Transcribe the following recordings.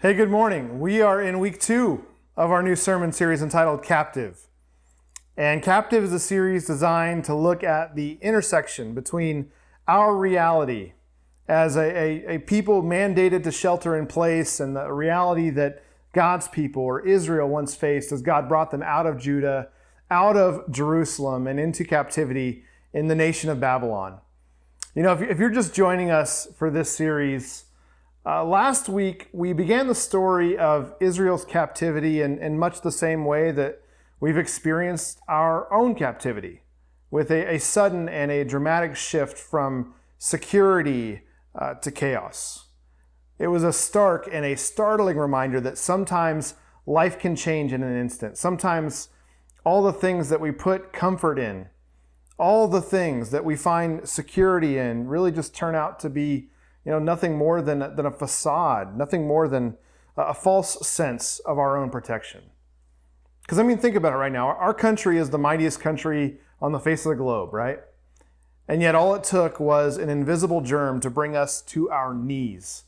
Hey, good morning. We are in week 2 of our new sermon series entitled Captive. And Captive is a series designed to look at the intersection between our reality as a people mandated to shelter in place and the reality that God's people, or Israel, once faced as God brought them out of Judah, out of Jerusalem, and into captivity in the nation of Babylon. You know, if you're just joining us for this series, last week, we began the story of Israel's captivity in much the same way that we've experienced our own captivity, with a sudden and a dramatic shift from security to chaos. It was a stark and a startling reminder that sometimes life can change in an instant. Sometimes all the things that we put comfort in, all the things that we find security in, really just turn out to be nothing more than a facade, nothing more than a false sense of our own protection. Because, think about it right now. Our country is the mightiest country on the face of the globe, right? And yet all it took was an invisible germ to bring us to our knees.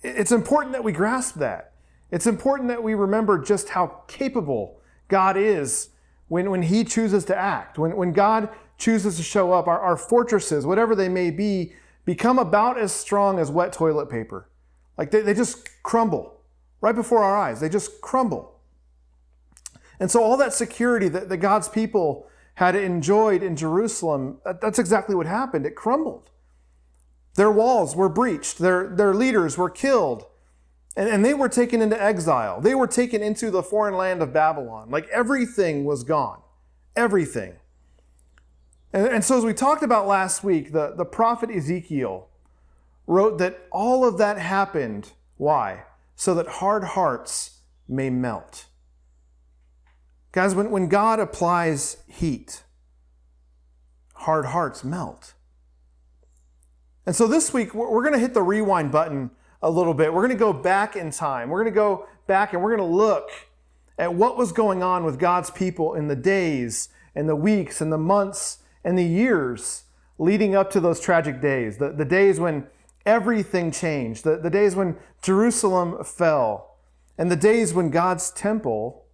It's important that we grasp that. It's important that we remember just how capable God is when He chooses to act. When God chooses to show up, our fortresses, whatever they may be, become about as strong as wet toilet paper. Like they just crumble right before our eyes. They just crumble. And so all that security that God's people had enjoyed in Jerusalem, that's exactly what happened. It crumbled. Their walls were breached. Their leaders were killed. And they were taken into exile. They were taken into the foreign land of Babylon. Like everything was gone. Everything. And so as we talked about last week, the prophet Ezekiel wrote that all of that happened. Why? So that hard hearts may melt. Guys, when God applies heat, hard hearts melt. And so this week, we're going to hit the rewind button a little bit. We're going to go back in time. We're going to go back and we're going to look at what was going on with God's people in the days and the weeks and the months and the years leading up to those tragic days, the days when everything changed, the days when Jerusalem fell, and the days when God's temple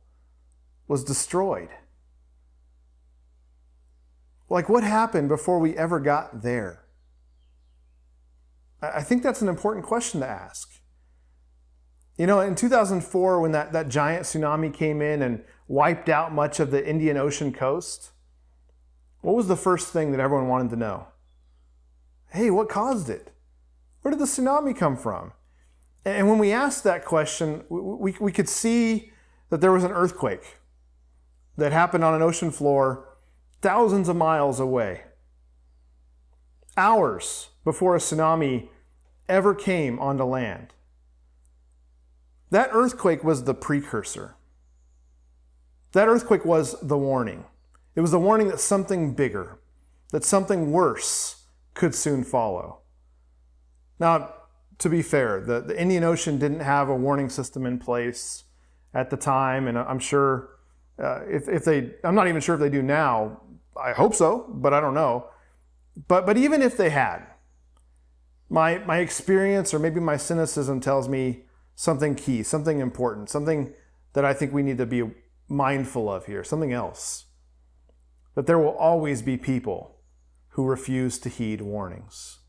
was destroyed. Like, what happened before we ever got there? I think that's an important question to ask. In 2004, when that giant tsunami came in and wiped out much of the Indian Ocean coast, what was the first thing that everyone wanted to know? Hey, what caused it? Where did the tsunami come from? And when we asked that question, we could see that there was an earthquake that happened on an ocean floor thousands of miles away, hours before a tsunami ever came onto land. That earthquake was the precursor. That earthquake was the warning. It was the warning that something bigger, that something worse could soon follow. Now, to be fair, the Indian Ocean didn't have a warning system in place at the time, and I'm sure I'm not even sure if they do now. I hope so, but I don't know. But even if they had, my experience or maybe my cynicism tells me something key, something important, something that I think we need to be mindful of here, something else. That there will always be people who refuse to heed warnings.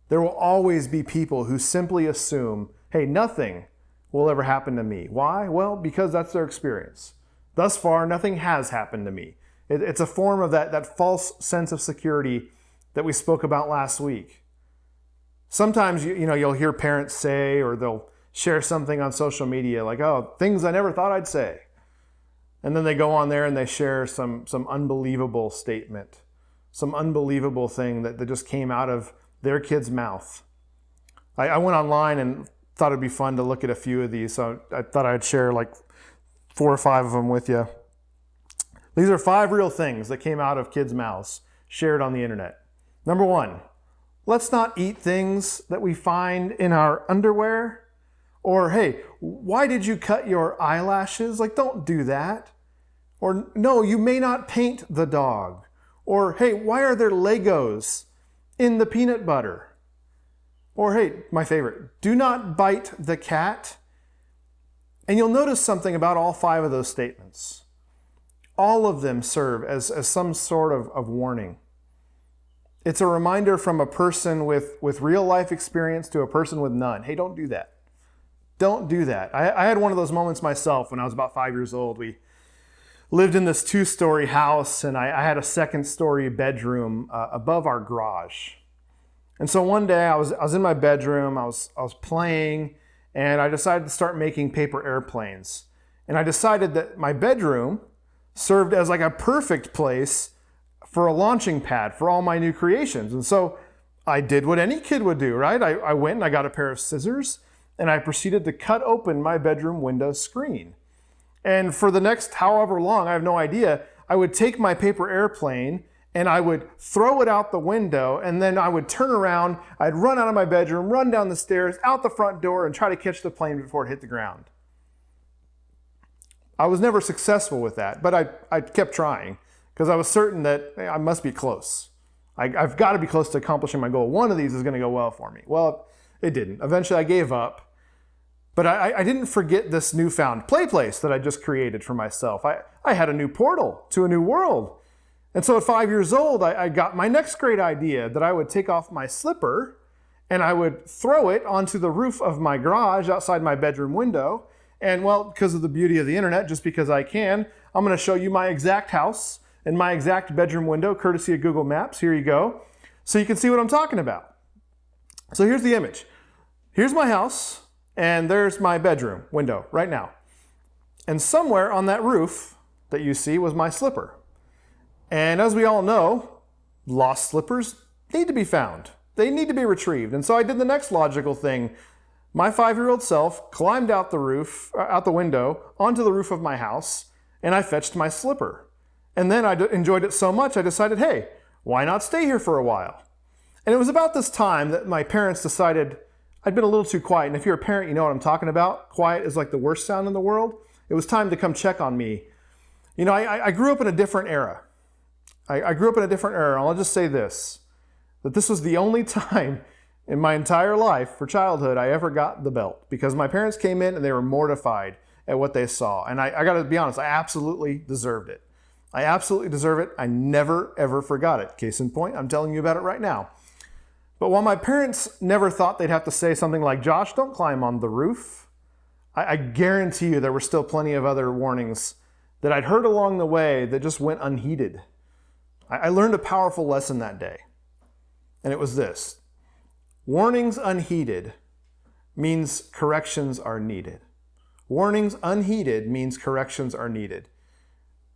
There will always be people who simply assume, hey, nothing will ever happen to me. Why? Well, because that's their experience. Thus far, nothing has happened to me. It's a form of that false sense of security that we spoke about last week. Sometimes you'll hear parents say, or they'll share something on social media like, oh, things I never thought I'd say. And then they go on there and they share some unbelievable statement, some unbelievable thing that just came out of their kid's mouth. I went online and thought it'd be fun to look at a few of these, so I thought I'd share like 4 or 5 of them with you. These are 5 real things that came out of kids' mouths shared on the internet. Number 1, let's not eat things that we find in our underwear. Or, hey, why did you cut your eyelashes? Like, don't do that. Or, no, you may not paint the dog. Or, hey, why are there Legos in the peanut butter? Or hey, my favorite, do not bite the cat. And you'll notice something about all 5 of those statements. All of them serve as some sort of warning. It's a reminder from a person with real life experience to a person with none. Hey, don't do that. Don't do that. I had one of those moments myself when I was about 5 years old. We lived in this 2-story house, and I had a 2nd-story bedroom above our garage. And so one day I was in my bedroom, I was playing, and I decided to start making paper airplanes. And I decided that my bedroom served as like a perfect place for a launching pad for all my new creations. And so I did what any kid would do, right? I went and I got a pair of scissors, and I proceeded to cut open my bedroom window screen. And for the next however long, I have no idea, I would take my paper airplane and I would throw it out the window, and then I would turn around, I'd run out of my bedroom, run down the stairs, out the front door, and try to catch the plane before it hit the ground. I was never successful with that, but I kept trying because I was certain that I must be close. I've got to be close to accomplishing my goal. One of these is going to go well for me. Well, it didn't. Eventually I gave up, but I didn't forget this newfound play place that I just created for myself. I had a new portal to a new world. And so at 5 years old, I got my next great idea that I would take off my slipper and I would throw it onto the roof of my garage outside my bedroom window. And well, because of the beauty of the internet, just because I can, I'm going to show you my exact house and my exact bedroom window, courtesy of Google Maps. Here you go. So you can see what I'm talking about. So here's the image. Here's my house, and there's my bedroom window right now. And somewhere on that roof that you see was my slipper. And as we all know, lost slippers need to be found. They need to be retrieved. And so I did the next logical thing. My 5-year-old self climbed out the window, onto the roof of my house, and I fetched my slipper. And then I enjoyed it so much, I decided, hey, why not stay here for a while? And it was about this time that my parents decided I'd been a little too quiet. And if you're a parent, you know what I'm talking about. Quiet is like the worst sound in the world. It was time to come check on me. You know, I grew up in a different era. I grew up in a different era, and I'll just say this, that this was the only time in my entire life for childhood I ever got the belt, because my parents came in and they were mortified at what they saw. And I got to be honest, I absolutely deserved it. I absolutely deserve it. I never, ever forgot it. Case in point, I'm telling you about it right now. But while my parents never thought they'd have to say something like, Josh, don't climb on the roof, I guarantee you there were still plenty of other warnings that I'd heard along the way that just went unheeded. I learned a powerful lesson that day, and it was this. Warnings unheeded means corrections are needed. Warnings unheeded means corrections are needed.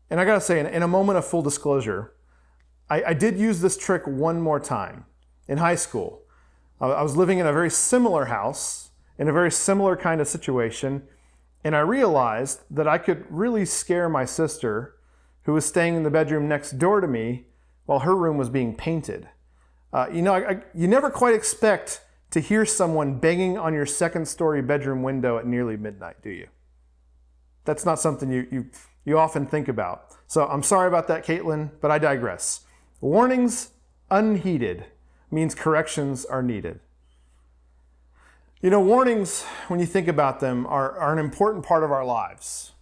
And I gotta say, in a moment of full disclosure, I did use this trick one more time in high school. I was living in a very similar house, in a very similar kind of situation, and I realized that I could really scare my sister, who was staying in the bedroom next door to me while her room was being painted. You never quite expect to hear someone banging on your 2nd-story bedroom window at nearly midnight, do you? That's not something you often think about. So I'm sorry about that, Caitlin, but I digress. Warnings unheeded means corrections are needed. You know, warnings, when you think about them, are an important part of our lives.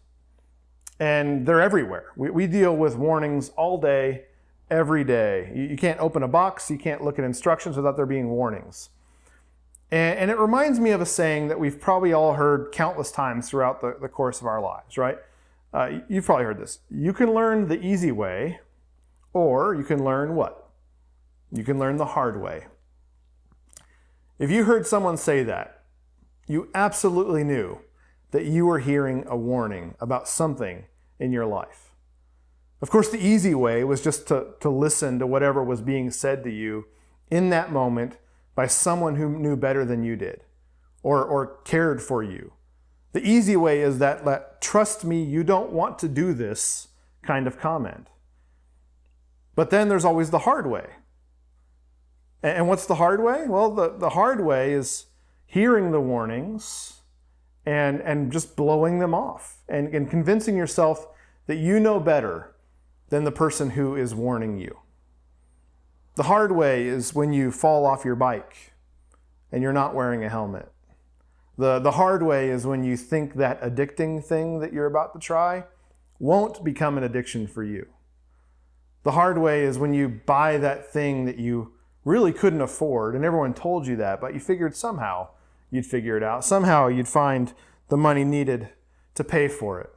And they're everywhere. We deal with warnings all day, every day. You can't open a box, you can't look at instructions without there being warnings. And it reminds me of a saying that we've probably all heard countless times throughout the course of our lives, right? You've probably heard this. You can learn the easy way, or you can learn what? You can learn the hard way. If you heard someone say that, you absolutely knew that you were hearing a warning about something in your life. Of course, the easy way was just to listen to whatever was being said to you in that moment by someone who knew better than you did or cared for you. The easy way is that trust me, you don't want to do this kind of comment. But then there's always the hard way. And what's the hard way? Well, the hard way is hearing the warnings and just blowing them off and convincing yourself that you know better than the person who is warning you. The hard way is when you fall off your bike and you're not wearing a helmet. The hard way is when you think that addicting thing that you're about to try won't become an addiction for you. The hard way is when you buy that thing that you really couldn't afford, and everyone told you that, but you figured somehow you'd figure it out. Somehow you'd find the money needed to pay for it.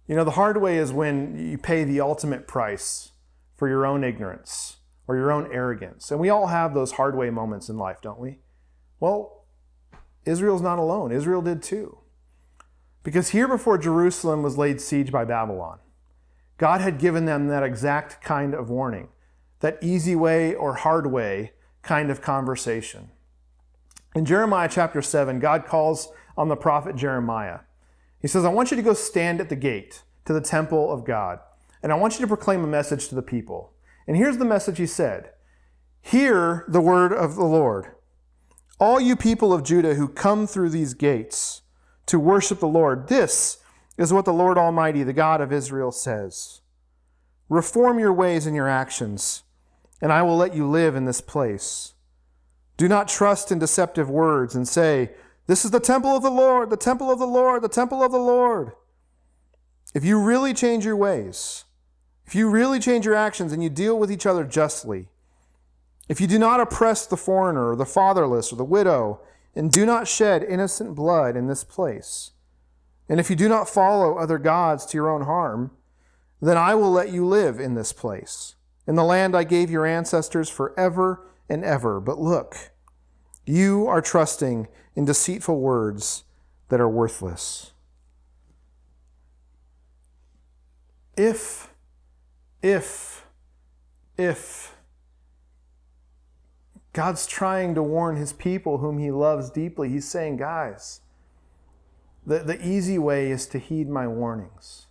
The hard way is when you pay the ultimate price for your own ignorance or your own arrogance. And we all have those hard way moments in life, don't we? Well, Israel's not alone. Israel did too. Because here before Jerusalem was laid siege by Babylon, God had given them that exact kind of warning, that easy way or hard way kind of conversation. In Jeremiah chapter 7, God calls on the prophet Jeremiah. He says, I want you to go stand at the gate to the temple of God, and I want you to proclaim a message to the people. And here's the message he said. Hear the word of the Lord. All you people of Judah who come through these gates to worship the Lord, this is what the Lord Almighty, the God of Israel, says. Reform your ways and your actions, and I will let you live in this place. Do not trust in deceptive words and say, this is the temple of the Lord, the temple of the Lord, the temple of the Lord. If you really change your ways, if you really change your actions and you deal with each other justly, if you do not oppress the foreigner or the fatherless or the widow, and do not shed innocent blood in this place, and if you do not follow other gods to your own harm, then I will let you live in this place, in the land I gave your ancestors forever and ever. But look, you are trusting in deceitful words that are worthless. If God's trying to warn his people whom he loves deeply, he's saying, guys, the easy way is to heed my warnings.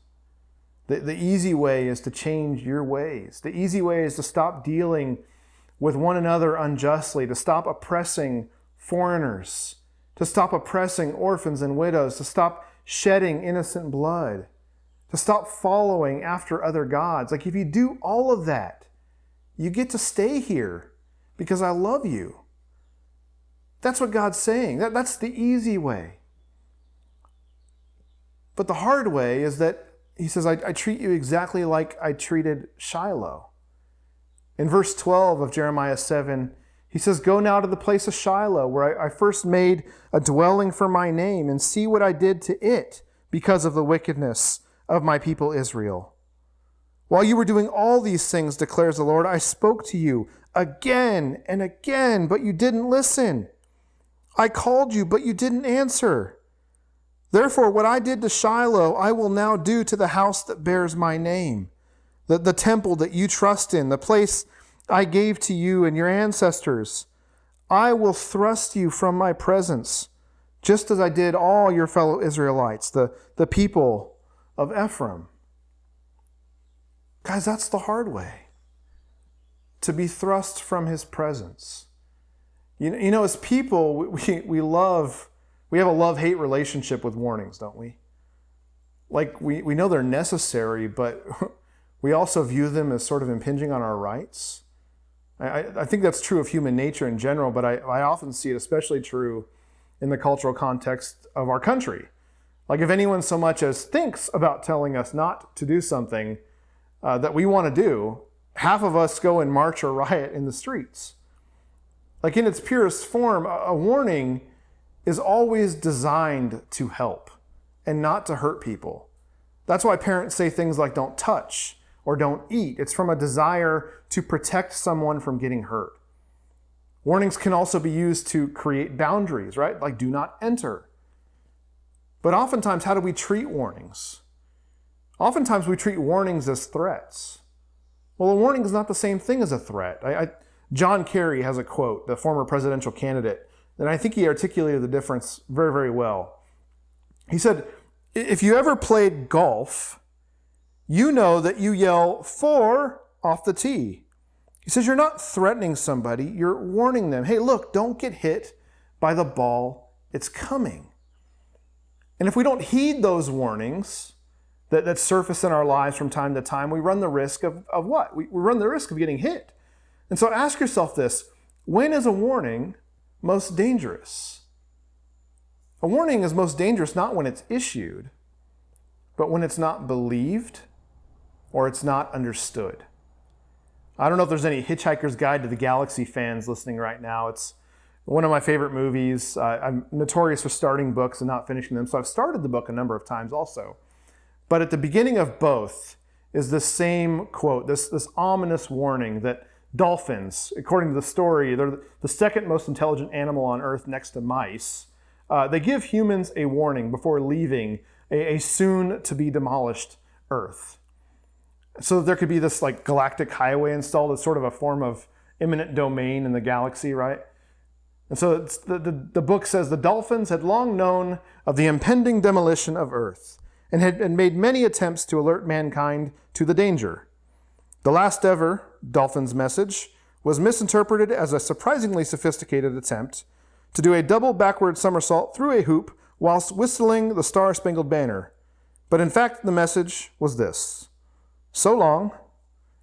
The easy way is to change your ways. The easy way is to stop dealing with one another unjustly, to stop oppressing foreigners, to stop oppressing orphans and widows, to stop shedding innocent blood, to stop following after other gods. Like if you do all of that, you get to stay here because I love you. That's what God's saying. That's the easy way. But the hard way is that he says, I treat you exactly like I treated Shiloh. In verse 12 of Jeremiah 7, he says, go now to the place of Shiloh, where I first made a dwelling for my name, and see what I did to it because of the wickedness of my people Israel. While you were doing all these things, declares the Lord, I spoke to you again and again, but you didn't listen. I called you, but you didn't answer. Therefore, what I did to Shiloh, I will now do to the house that bears my name, the temple that you trust in, the place I gave to you and your ancestors. I will thrust you from my presence, just as I did all your fellow Israelites, the people of Ephraim. Guys, that's the hard way, to be thrust from his presence. You know, as people, we have a love-hate relationship with warnings, don't we? Like, we know they're necessary, but we also view them as sort of impinging on our rights. I think that's true of human nature in general, but I often see it especially true in the cultural context of our country. Like if anyone so much as thinks about telling us not to do something that we want to do, half of us go and march or riot in the streets. Like in its purest form, a warning is always designed to help and not to hurt people. That's why parents say things like don't touch or don't eat. It's from a desire to protect someone from getting hurt. Warnings can also be used to create boundaries, right? Like do not enter. But oftentimes, how do we treat warnings? Oftentimes we treat warnings as threats. Well, a warning is not the same thing as a threat. John Kerry has a quote, the former presidential candidate, and I think he articulated the difference very, very well. He said, if you ever played golf, you know that you yell 4 off the tee. He says you're not threatening somebody, you're warning them. Hey, look, don't get hit by the ball. It's coming. And if we don't heed those warnings that surface in our lives from time to time, we run the risk of what? We run the risk of getting hit. And so ask yourself this, When is a warning most dangerous? A warning is most dangerous not when it's issued, but when it's not believed or it's not understood. I don't know if there's any Hitchhiker's Guide to the Galaxy fans listening right now. It's one of my favorite movies. I'm notorious for starting books and not finishing them, so I've started the book a number of times also. But at the beginning of both is this same quote, this ominous warning that dolphins, according to the story, they're the second most intelligent animal on Earth next to mice. They give humans a warning before leaving a soon-to-be demolished Earth. So that there could be this like galactic highway installed as sort of a form of eminent domain in the galaxy, right? And so the book says the dolphins had long known of the impending demolition of Earth and had made many attempts to alert mankind to the danger. The last ever dolphin's message was misinterpreted as a surprisingly sophisticated attempt to do a double backward somersault through a hoop whilst whistling the Star-Spangled Banner. But in fact, the message was this: so long,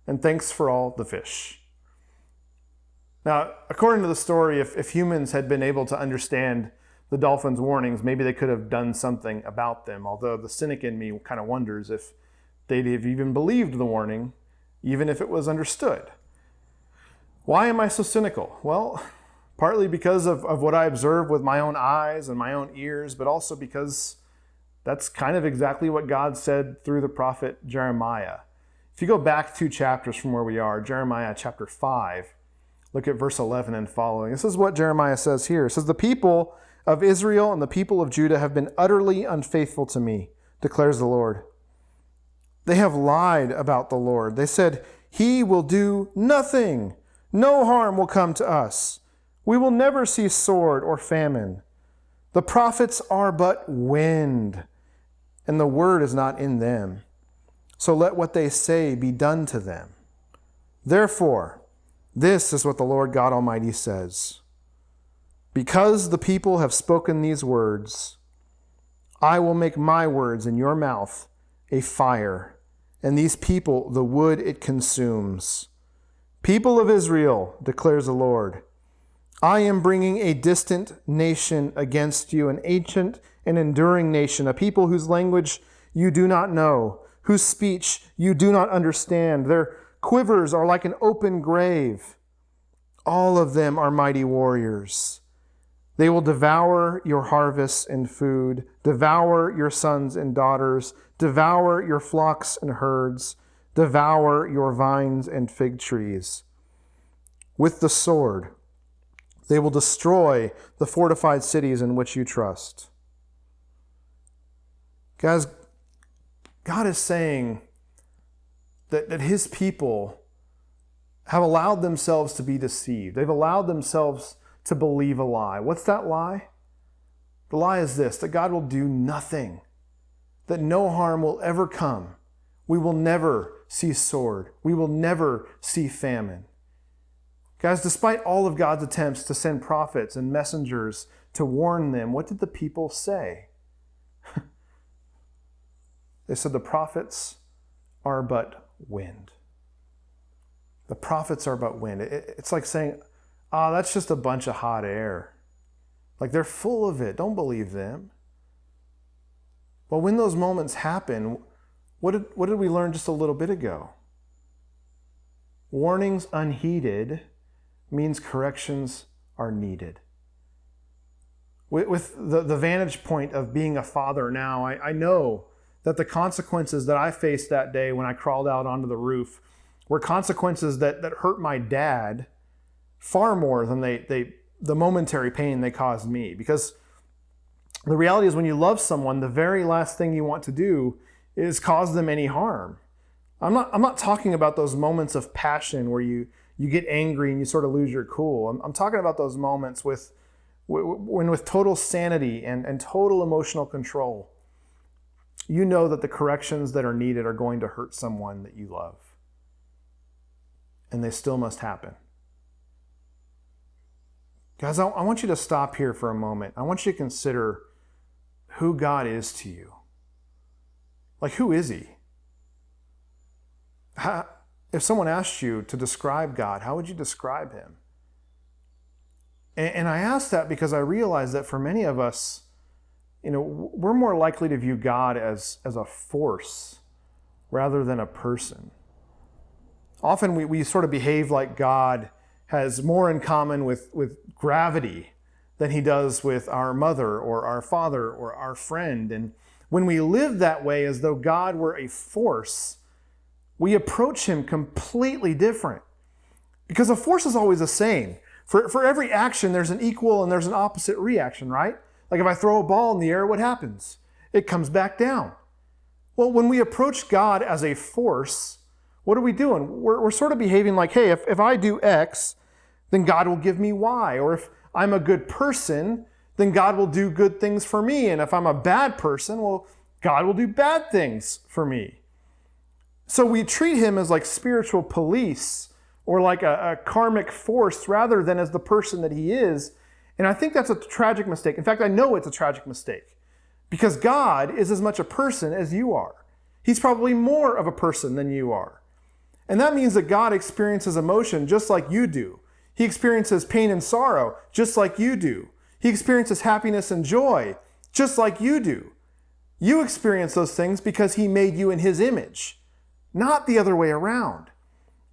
and thanks for all the fish. Now, according to the story, if humans had been able to understand the dolphins' warnings, maybe they could have done something about them, although the cynic in me kind of wonders if they'd have even believed the warning, even if it was understood. Why am I so cynical? Well, partly because of what I observe with my own eyes and my own ears, but also because that's kind of exactly what God said through the prophet Jeremiah. If you go back 2 chapters from where we are, Jeremiah chapter 5, look at verse 11 and following. This is what Jeremiah says here. It says, "The people of Israel and the people of Judah have been utterly unfaithful to me, declares the Lord. They have lied about the Lord. They said, 'He will do nothing. No harm will come to us. We will never see sword or famine. The prophets are but wind, and the word is not in them. So let what they say be done to them.' Therefore, this is what the Lord God Almighty says. Because the people have spoken these words, I will make my words in your mouth a fire, and these people the wood it consumes. People of Israel, declares the Lord, I am bringing a distant nation against you, an ancient and enduring nation, a people whose language you do not know, whose speech you do not understand. Their quivers are like an open grave. All of them are mighty warriors. They will devour your harvests and food, devour your sons and daughters, devour your flocks and herds, devour your vines and fig trees. With the sword, they will destroy the fortified cities in which you trust." Guys, God is saying that his people have allowed themselves to be deceived. They've allowed themselves to believe a lie. What's that lie? The lie is this, that God will do nothing, that no harm will ever come. We will never see sword. We will never see famine. Guys, despite all of God's attempts to send prophets and messengers to warn them, what did the people say? They said the prophets are but wind. The prophets are but wind. It's like saying, that's just a bunch of hot air. Like they're full of it. Don't believe them. Well, when those moments happen, what did we learn just a little bit ago? Warnings unheeded means corrections are needed. With the vantage point of being a father now, I know that the consequences that I faced that day when I crawled out onto the roof were consequences that hurt my dad far more than the momentary pain they caused me. Because the reality is when you love someone, the very last thing you want to do is cause them any harm. I'm not talking about those moments of passion where you get angry and you sort of lose your cool. I'm talking about those moments when with total sanity and total emotional control, you know that the corrections that are needed are going to hurt someone that you love. And they still must happen. Guys, I want you to stop here for a moment. I want you to consider who God is to you. Like, who is he? If someone asked you to describe God, how would you describe him? And I ask that because I realize that for many of us, we're more likely to view God as a force rather than a person. Often we sort of behave like God has more in common with gravity than he does with our mother or our father or our friend. And when we live that way as though God were a force, we approach him completely different. Because a force is always the same. For every action, there's an equal and there's an opposite reaction, right? Like if I throw a ball in the air, what happens? It comes back down. Well, when we approach God as a force, what are we doing? We're sort of behaving like, hey, if I do X, then God will give me Y. Or if I'm a good person, then God will do good things for me. And if I'm a bad person, well, God will do bad things for me. So we treat him as like spiritual police or like a karmic force rather than as the person that he is. And I think that's a tragic mistake. In fact, I know it's a tragic mistake because God is as much a person as you are. He's probably more of a person than you are. And that means that God experiences emotion just like you do. He experiences pain and sorrow just like you do. He experiences happiness and joy just like you do. You experience those things because he made you in his image, not the other way around.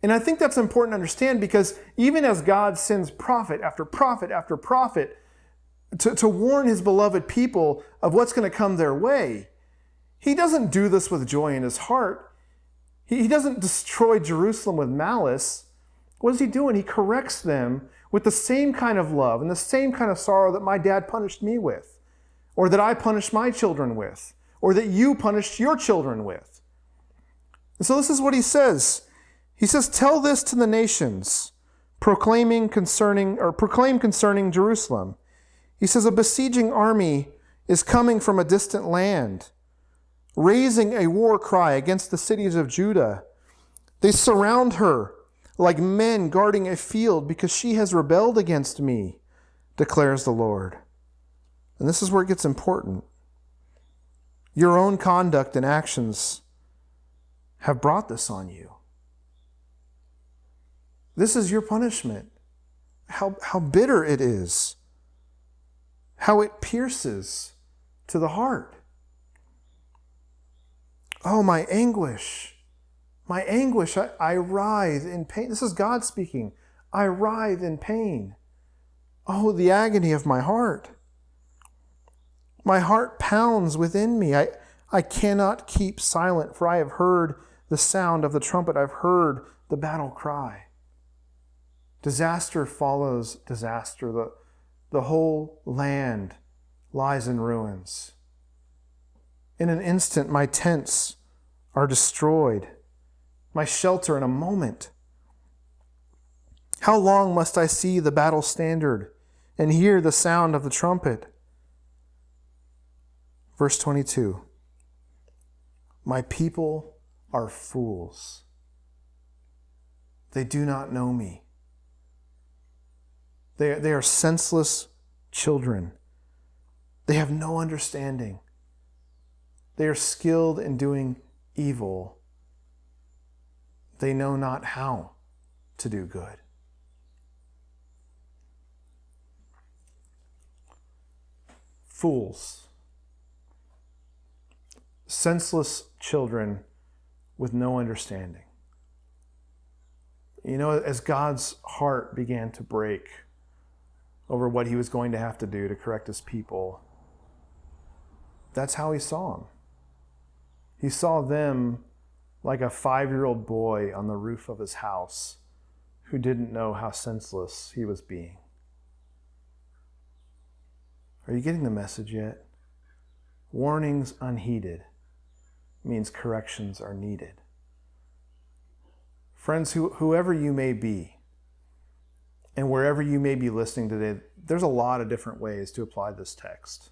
And I think that's important to understand because even as God sends prophet after prophet after prophet to warn his beloved people of what's going to come their way, he doesn't do this with joy in his heart. He doesn't destroy Jerusalem with malice. What is he doing? He corrects them with the same kind of love and the same kind of sorrow that my dad punished me with, or that I punished my children with, or that you punished your children with. And so this is what he says. He says, tell this to the nations, proclaim concerning Jerusalem. He says, a besieging army is coming from a distant land, raising a war cry against the cities of Judah. They surround her like men guarding a field because she has rebelled against me, declares the Lord. And this is where it gets important. Your own conduct and actions have brought this on you. This is your punishment. How bitter it is. How it pierces to the heart. Oh, my anguish. My anguish. I writhe in pain. This is God speaking. I writhe in pain. Oh, the agony of my heart. My heart pounds within me. I cannot keep silent, for I have heard the sound of the trumpet. I've heard the battle cry. Disaster follows disaster. The whole land lies in ruins. In an instant, my tents are destroyed, my shelter in a moment. How long must I see the battle standard and hear the sound of the trumpet? Verse 22. My people are fools. They do not know me. They are senseless children. They have no understanding. They are skilled in doing evil. They know not how to do good. Fools. Senseless children with no understanding. You know, as God's heart began to break over what he was going to have to do to correct his people, that's how he saw them. He saw them like a 5-year-old boy on the roof of his house who didn't know how senseless he was being. Are you getting the message yet? Warnings unheeded means corrections are needed. Friends, whoever you may be, and wherever you may be listening today, there's a lot of different ways to apply this text.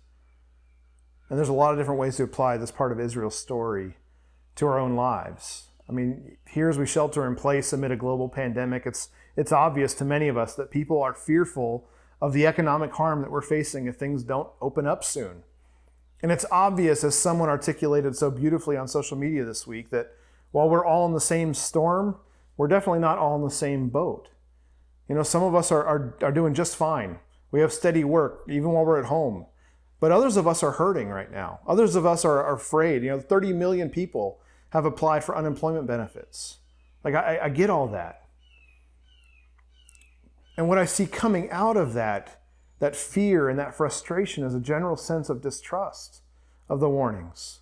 And there's a lot of different ways to apply this part of Israel's story to our own lives. I mean, here as we shelter in place amid a global pandemic, it's obvious to many of us that people are fearful of the economic harm that we're facing if things don't open up soon. And it's obvious, as someone articulated so beautifully on social media this week, that while we're all in the same storm, we're definitely not all in the same boat. You know, some of us are doing just fine. We have steady work, even while we're at home. But others of us are hurting right now. Others of us are afraid. 30 million people have applied for unemployment benefits. Like, I get all that. And what I see coming out of that fear and that frustration is a general sense of distrust of the warnings.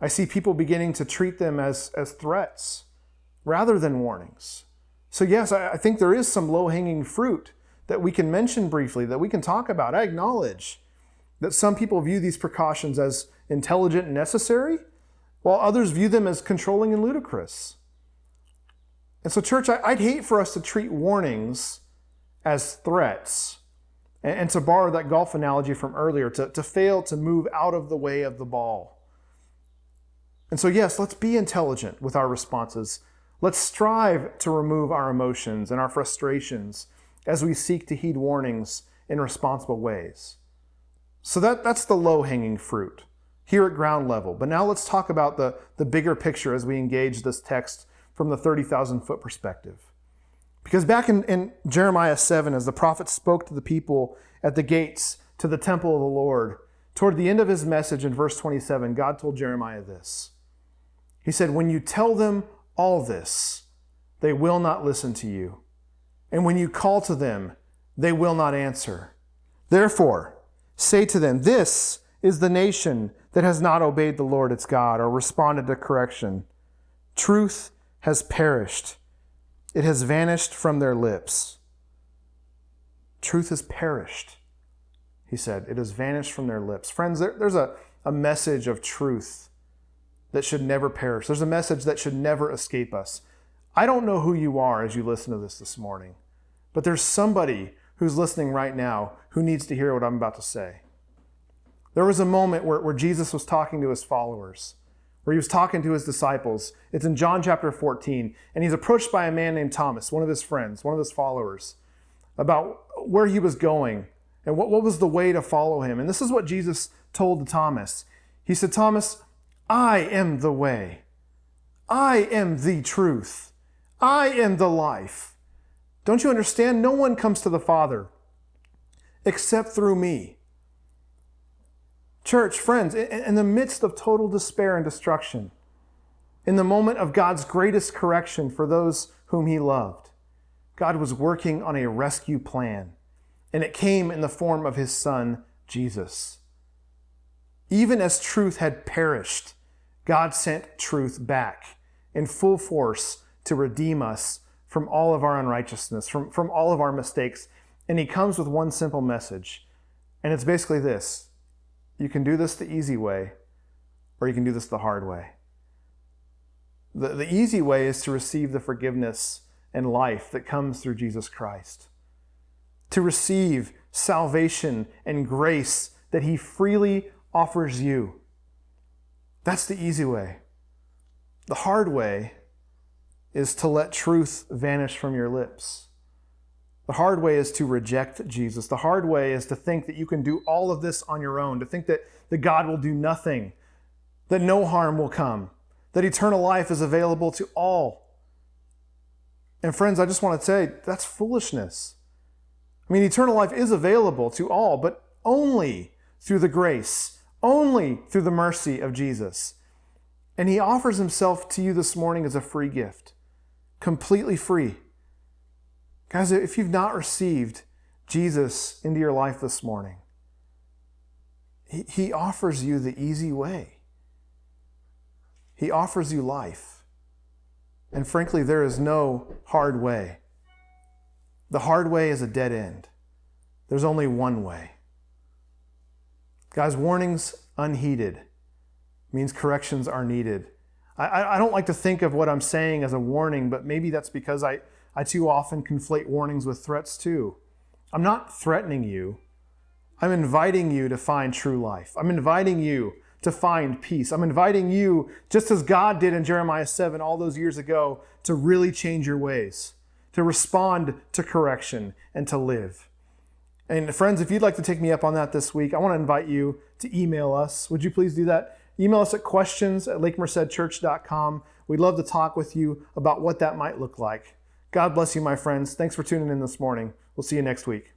I see people beginning to treat them as threats rather than warnings. So yes, I think there is some low-hanging fruit that we can mention briefly, that we can talk about. I acknowledge that some people view these precautions as intelligent and necessary, while others view them as controlling and ludicrous. And so, church, I'd hate for us to treat warnings as threats, and to borrow that golf analogy from earlier, to fail to move out of the way of the ball. And so, yes, let's be intelligent with our responses. Let's strive to remove our emotions and our frustrations as we seek to heed warnings in responsible ways. So that's the low-hanging fruit here at ground level. But now let's talk about the bigger picture as we engage this text from the 30,000-foot perspective. Because back in Jeremiah 7, as the prophet spoke to the people at the gates to the temple of the Lord, toward the end of his message in verse 27, God told Jeremiah this. He said, "When you tell them all this, they will not listen to you. And when you call to them, they will not answer. Therefore, say to them, this is the nation that has not obeyed the Lord its God or responded to correction. Truth has perished. It has vanished from their lips." Truth has perished, he said. It has vanished from their lips. Friends, there's a message of truth that should never perish. There's a message that should never escape us. I don't know who you are as you listen to this morning, but there's somebody who's listening right now who needs to hear what I'm about to say. There was a moment where Jesus was talking to his followers, where he was talking to his disciples. It's in John chapter 14, and he's approached by a man named Thomas, one of his friends, one of his followers, about where he was going and what was the way to follow him. And this is what Jesus told to Thomas. He said, "Thomas, I am the way. I am the truth. I am the life. Don't you understand? No one comes to the Father except through me." Church, friends, in the midst of total despair and destruction, in the moment of God's greatest correction for those whom he loved, God was working on a rescue plan, and it came in the form of his Son, Jesus. Even as truth had perished, God sent truth back in full force to redeem us from all of our unrighteousness, from all of our mistakes. And he comes with one simple message, and it's basically this: you can do this the easy way, or you can do this the hard way. The easy way is to receive the forgiveness and life that comes through Jesus Christ, to receive salvation and grace that he freely offers you. That's the easy way. The hard way is to let truth vanish from your lips. The hard way is to reject Jesus. The hard way is to think that you can do all of this on your own, to think that God will do nothing, that no harm will come, that eternal life is available to all. And friends, I just want to say, that's foolishness. I mean, eternal life is available to all, but only through the grace, only through the mercy of Jesus. And he offers himself to you this morning as a free gift, completely free. Guys, if you've not received Jesus into your life this morning, he offers you the easy way. He offers you life. And frankly, there is no hard way. The hard way is a dead end. There's only one way. Guys, warnings unheeded means corrections are needed. I don't like to think of what I'm saying as a warning, but maybe that's because I too often conflate warnings with threats too. I'm not threatening you. I'm inviting you to find true life. I'm inviting you to find peace. I'm inviting you, just as God did in Jeremiah 7 all those years ago, to really change your ways, to respond to correction, and to live. And friends, if you'd like to take me up on that this week, I want to invite you to email us. Would you please do that? Email us at questions@lakemercedchurch.com. We'd love to talk with you about what that might look like. God bless you, my friends. Thanks for tuning in this morning. We'll see you next week.